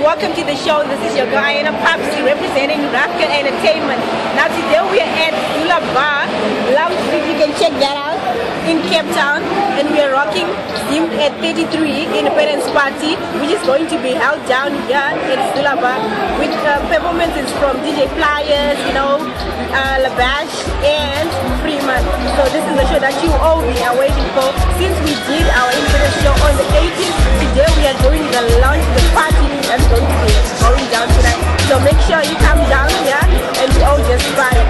welcome to the show. This is your girl Ayana Papsi representing Rafka Entertainment. Now today we are at Zula Bar Lounge. You can check that out in Cape Town, and we are rocking Zim at 33 Independence Party, which is going to be held down here at Zula Bar with performances from DJ Flyers, you know, Labash and Freeman. So this is the show that you all are waiting for. Since we did our Independence show on the 18th, today we are doing the launch, the party that's going to be going down tonight. So make sure you come down here and we all just vibe.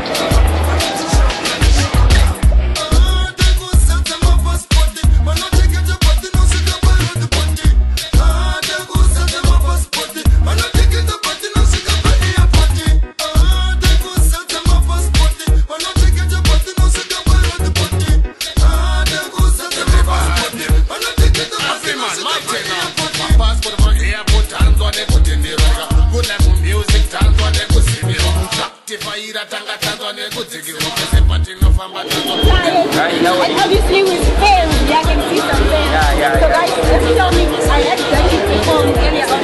And obviously with fans, I can see some fans. So guys, let me tell me, I actually performed earlier on.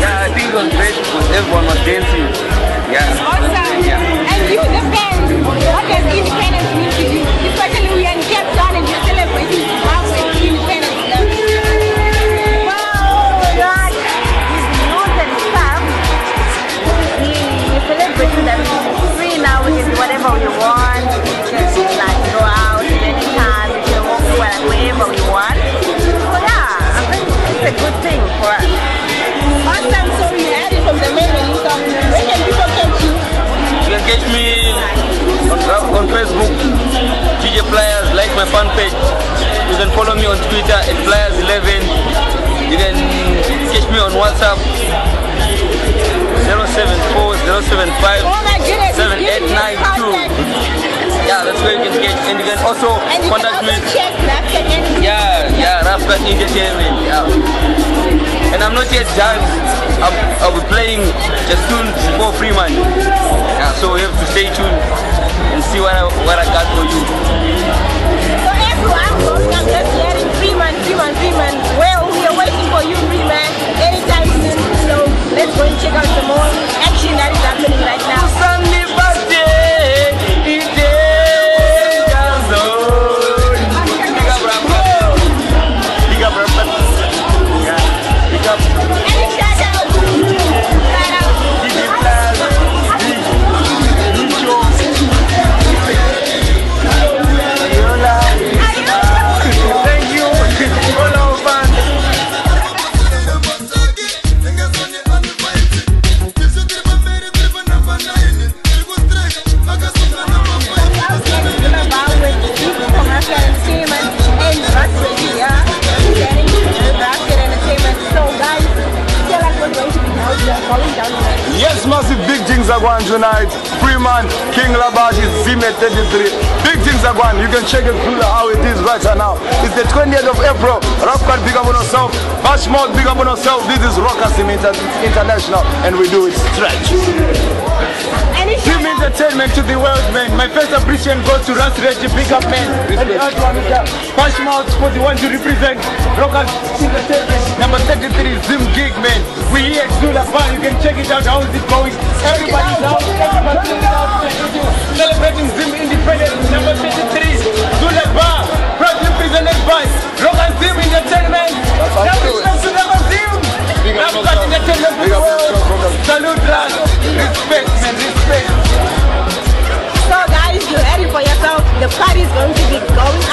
I think it was great because everyone was dancing. Awesome. And you, the fans, what does independence mean to you? Especially we are in Cape Town and you're celebrating Zimbabwe independence. God, these news and stuff, we're celebrating that we're free now, we can do whatever we want, we can like go out at any time, we can walk wherever we want. So yeah, I think it's a good thing for us. Awesome, so you had it from the main menu, so where can people catch you? You can catch me on Facebook, DJ Flyers, like my fan page. You can follow me on Twitter at Flyers11. You can catch me on WhatsApp 074-075-7892. Yeah, that's where you can catch, and you can also contact me. Check Rafka Entertainment. Yeah, Rafka Entertainment. Yeah. And I'm not yet done. I'll be playing just soon before Freeman. Yeah, so you have to stay tuned and see what I got for you. So everyone, I'm just hearing Freeman. Well, we are waiting for you, Freeman, anytime soon. So let's go and check out some more action that is happening right now. Sunday birthday, Big up, yeah, big up. Any shout out? DJ Flyers, thank you, all our fans. Yes, massive big things are going tonight. Freeman, King Labash, Zim at 33. Big things are going. You can check it through how it is right now. It's the 20th of April. Rafka, big up on yourself. Bashmouth, big up on yourself. This is Rockasim International, and we do it stretch. Zim Entertainment to the world, man. My first appreciation goes to Ras Reggie, big up, man. And the other one is Bashmouth for the one to represent Rockasim Entertainment. Number 33, Zim Gig, man. We here at Zula Bar, you can check it out. How is it going? Everybody's out. Everybody's out. Celebrating Zim Independence. Number 33, Zula Bar. Proudly presented by Rockasim Entertainment. Number Zim. Rafka Entertainment for the world. Salute, Ras. Respect, man. Respect. So guys, you heard it for yourself. The party is going to be going